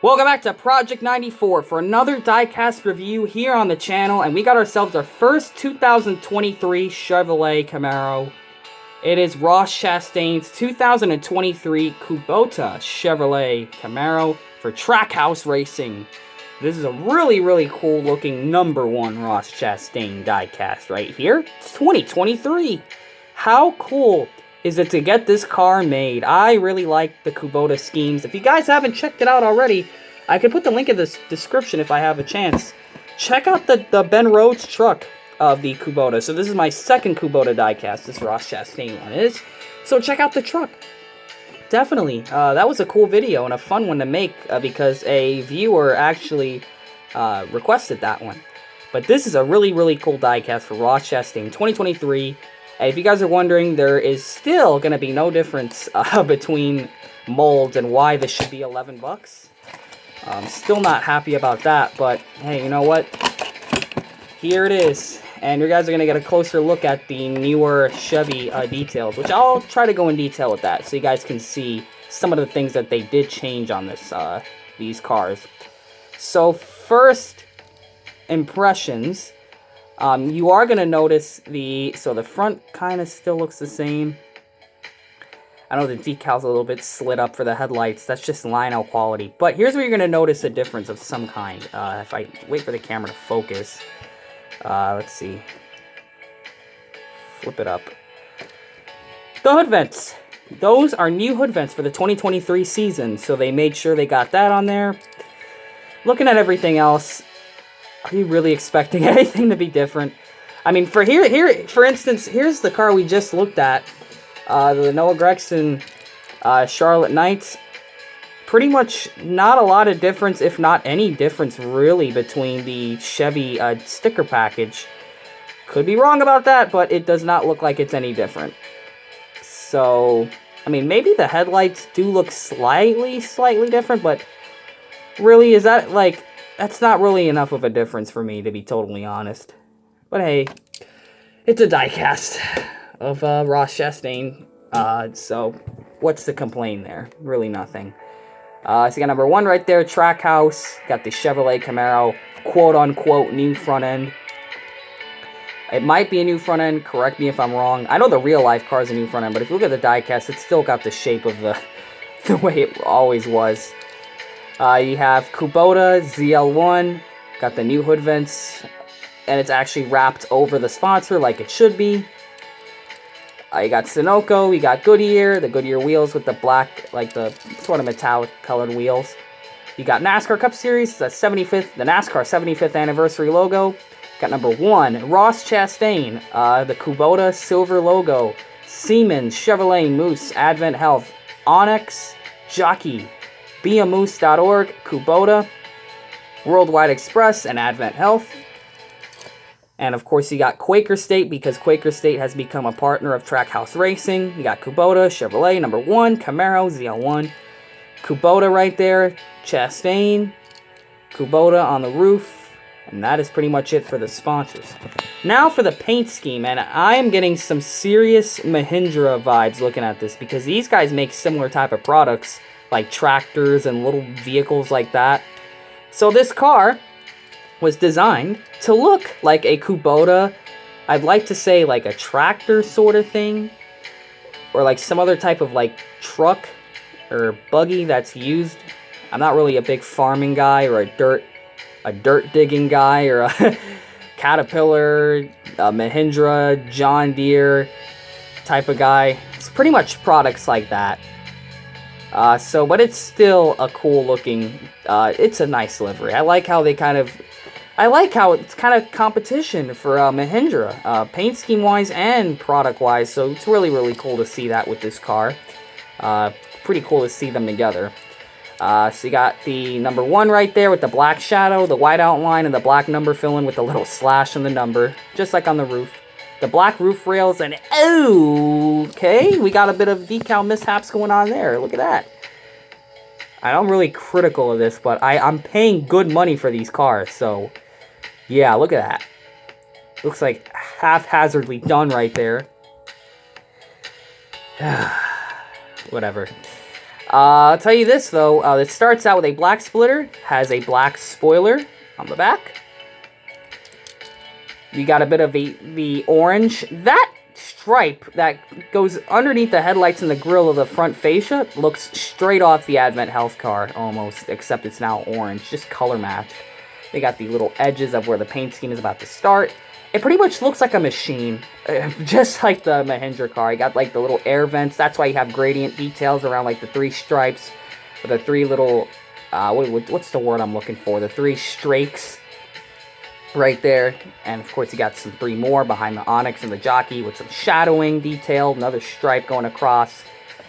Welcome back to Project 94 for another diecast review here on the channel, and we got ourselves our first 2023 Chevrolet Camaro. It is Ross Chastain's 2023 Kubota Chevrolet Camaro for Trackhouse Racing. This is a really cool looking #1 Ross Chastain diecast right here. It's 2023. How cool is it to get this car made? I really like the Kubota schemes. If you guys haven't checked it out already, I could put the link in the description if I have a chance. Check out the Ben Rhodes truck of the Kubota. So this is my second Kubota diecast, this Ross Chastain one is. So check out the truck. Definitely. That was a cool video and a fun one to make because a viewer actually requested that one. But this is a really cool diecast for Ross Chastain 2023. If you guys are wondering, there is still going to be no difference between molds and why this should be 11 bucks. I'm still not happy about that, but hey, you know what? Here it is. And you guys are going to get a closer look at the newer Chevy details, which I'll try to go in detail with that so you guys can see some of the things that they did change on this these cars. So first impressions. You are going to notice the front kind of still looks the same. I know the decal's a little bit slid up for the headlights. That's just line out quality. But here's where you're going to notice a difference of some kind. If I wait for the camera to focus. Let's see. Flip it up. The hood vents. Those are new hood vents for the 2023 season. So they made sure they got that on there. Looking at everything else, are you really expecting anything to be different? I mean, for instance, here's the car we just looked at, the Noah Gragson Charlotte Knights. Pretty much not a lot of difference, if not any difference, really, between the Chevy sticker package. Could be wrong about that, but it does not look like it's any different. So, I mean, maybe the headlights do look slightly different, but really, is that, like, that's not really enough of a difference for me, to be totally honest. But hey, it's a diecast of Ross Chastain, so what's to complain there? Really nothing. So you got #1 right there, Trackhouse. Got the Chevrolet Camaro, quote-unquote, new front end. It might be a new front end, correct me if I'm wrong. I know the real-life car is a new front end, but if you look at the diecast, it's still got the shape of the way it always was. You have Kubota ZL1, got the new hood vents, and it's actually wrapped over the sponsor like it should be. You got Sunoco, you got Goodyear, the Goodyear wheels with the black, like the sort of metallic colored wheels. You got NASCAR Cup Series, the NASCAR 75th anniversary logo. Got #1, Ross Chastain, the Kubota silver logo, Siemens, Chevrolet, Moose, Advent Health, Onyx, Jockey, beamoose.org, Kubota, Worldwide Express, and Advent Health. And of course you got Quaker State, because Quaker State has become a partner of Trackhouse Racing. You got Kubota, Chevrolet, #1, Camaro, ZL1, Kubota right there, Chastain, Kubota on the roof, and that is pretty much it for the sponsors. Now for the paint scheme, and I am getting some serious Mahindra vibes looking at this, because these guys make similar type of products, like tractors and little vehicles like that. So this car was designed to look like a Kubota. I'd like to say like a tractor sort of thing, or like some other type of like truck or buggy that's used. I'm not really a big farming guy or a dirt digging guy, or a Caterpillar, a Mahindra, John Deere type of guy. It's pretty much products like that. But it's still a cool looking, it's a nice livery. I like how it's kind of competition for Mahindra, paint scheme wise and product wise, so it's really cool to see that with this car. Pretty cool to see them together. So you got the #1 right there with the black shadow, the white outline, and the black number fill-in with the little slash in the number, just like on the roof. The black roof rails, and okay, we got a bit of decal mishaps going on there. Look at that. I'm really critical of this, but I'm paying good money for these cars, so yeah, look at that. Looks like haphazardly done right there. Whatever. I'll tell you this, though. It starts out with a black splitter, has a black spoiler on the back. You got a bit of the orange. That stripe that goes underneath the headlights and the grille of the front fascia looks straight off the Advent Health car, almost, except it's now orange, just color matched. They got the little edges of where the paint scheme is about to start. It pretty much looks like a machine, just like the Mahindra car. You got like the little air vents. That's why you have gradient details around like the 3 stripes, or the 3 little, what's the word I'm looking for? The 3 strakes right there. And of course you got some 3 more behind the Onyx and the jockey with some shadowing detail, another stripe going across.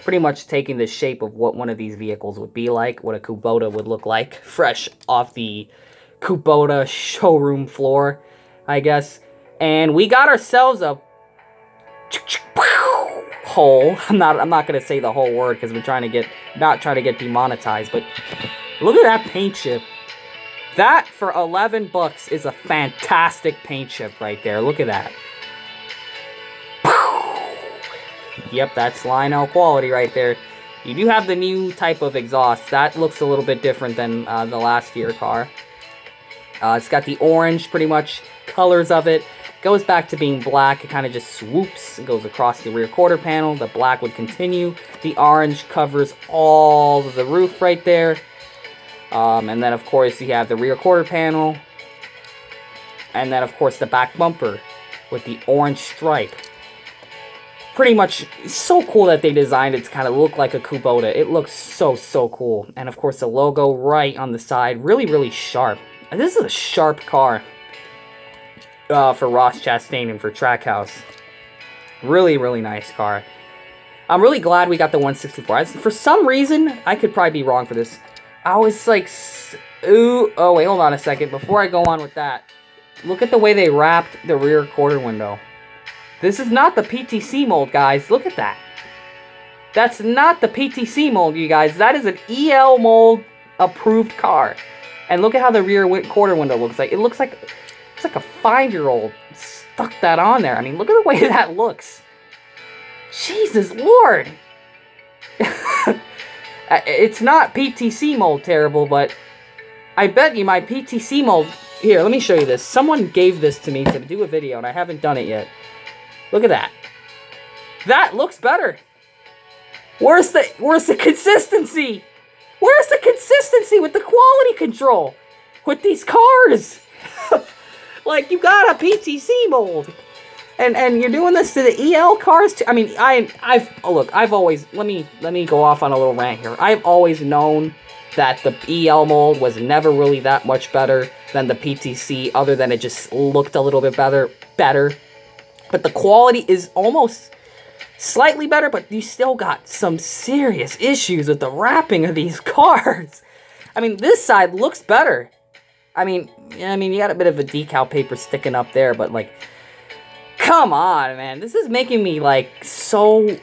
Pretty much taking the shape of what one of these vehicles would be like, what a Kubota would look like, fresh off the Kubota showroom floor, I guess. And we got ourselves a hole. I'm not gonna say the whole word because we're trying to not trying to get demonetized. But look at that paint chip. That for $11 is a fantastic paint chip right there. Look at that. Yep, that's Lionel quality right there. You do have the new type of exhaust. That looks a little bit different than the last year car. It's got the orange, pretty much, colors of it. Goes back to being black. It kind of just swoops and goes across the rear quarter panel. The black would continue. The orange covers all of the roof right there. And then, of course, you have the rear quarter panel. And then, of course, the back bumper with the orange stripe. Pretty much, so cool that they designed it to kind of look like a Kubota. It looks so, so cool. And, of course, the logo right on the side. Really, really sharp. And this is a sharp car. For Ross Chastain and for Trackhouse. Really, really nice car. I'm really glad we got the 164. For some reason, I could probably be wrong for this. I was like, ooh, oh wait, hold on a second. Before I go on with that, look at the way they wrapped the rear quarter window. This is not the PTC mold, guys. Look at that. That's not the PTC mold, you guys. That is an EL mold approved car. And look at how the rear quarter window looks like. It looks like a 5-year-old stuck that on there. I mean, look at the way that looks. Jesus Lord. It's not PTC mold terrible, but I bet you my PTC mold... Here, let me show you this. Someone gave this to me to do a video, and I haven't done it yet. Look at that. That looks better. Where's the consistency? Where's the consistency with the quality control? With these cars? Like, you got a PTC mold. And you're doing this to the EL cars too? I mean, I've always, let me go off on a little rant here. I've always known that the EL mold was never really that much better than the PTC, other than it just looked a little bit better. But the quality is almost slightly better, but you still got some serious issues with the wrapping of these cars. I mean, this side looks better. I mean, you got a bit of a decal paper sticking up there, but, like, come on, man. This is making me, like, so...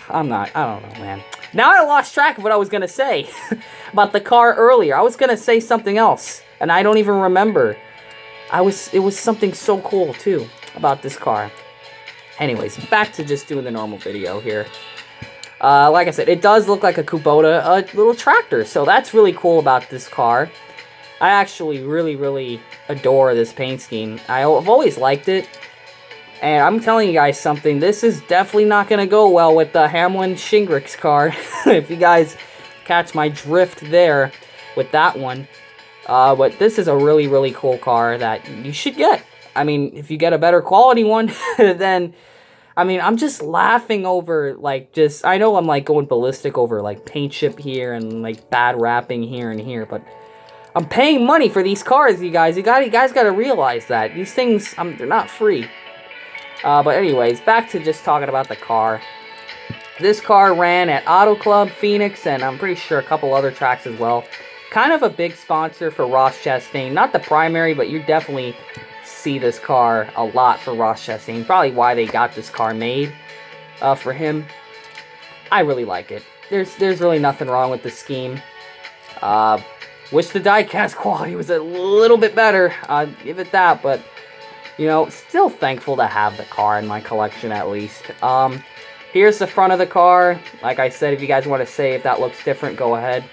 I don't know, man. Now I lost track of what I was going to say about the car earlier. I was going to say something else, and I don't even remember. It was something so cool, too, about this car. Anyways, back to just doing the normal video here. Like I said, it does look like a Kubota, a little tractor, so that's really cool about this car. I actually really, really adore this paint scheme. I've always liked it. And I'm telling you guys something. This is definitely not going to go well with the Hamlin Shingrix car. If you guys catch my drift there with that one. But this is a really, really cool car that you should get. I mean, if you get a better quality one, then... I mean, I'm just laughing over, like, I know I'm, like, going ballistic over, like, paint chip here and, like, bad wrapping here and here, but... I'm paying money for these cars, you guys. You guys got to realize that. These things, they're not free. But anyways, back to just talking about the car. This car ran at Auto Club, Phoenix, and I'm pretty sure a couple other tracks as well. Kind of a big sponsor for Ross Chastain. Not the primary, but you definitely see this car a lot for Ross Chastain. Probably why they got this car made for him. I really like it. There's really nothing wrong with the scheme. Wish the diecast quality was a little bit better. I'll give it that, but, you know, still thankful to have the car in my collection at least. Here's the front of the car. Like I said, if you guys want to say if that looks different, go ahead.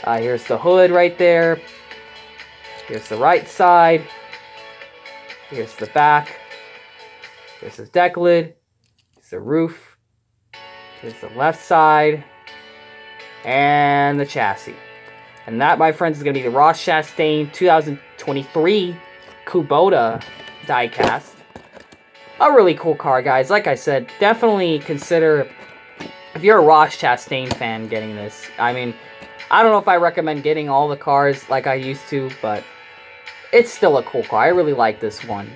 Here's the hood right there. Here's the right side. Here's the back. Here's the deck lid. Here's the roof. Here's the left side. And the chassis. And that, my friends, is going to be the Ross Chastain 2023 Kubota Diecast. A really cool car, guys. Like I said, definitely consider, if you're a Ross Chastain fan, getting this. I mean, I don't know if I recommend getting all the cars like I used to, but it's still a cool car. I really like this one.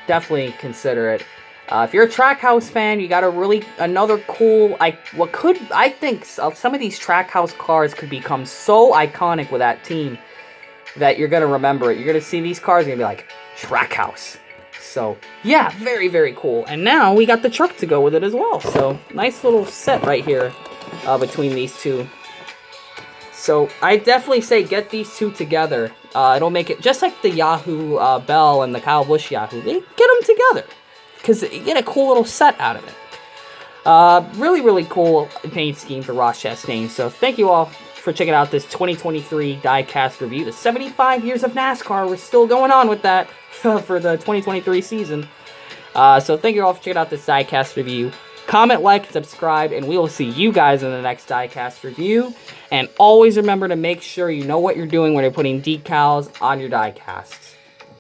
Definitely consider it. If you're a Trackhouse fan, you got another cool, I think some of these Trackhouse cars could become so iconic with that team that you're going to remember it. You're going to see these cars and you're going to be like, Trackhouse. So, yeah, very, very cool. And now we got the truck to go with it as well. So, nice little set right here between these two. So, I definitely say get these two together. It'll make it just like the Yahoo Bell and the Kyle Busch Yahoo. They get them together because you get a cool little set out of it. Really, really cool paint scheme for Ross Chastain. So, thank you all for checking out this 2023 Diecast review. The 75 years of NASCAR, we're still going on with that for the 2023 season. So thank you all for checking out this Diecast review. Comment, like, subscribe, and we will see you guys in the next Diecast review. And always remember to make sure you know what you're doing when you're putting decals on your Diecasts.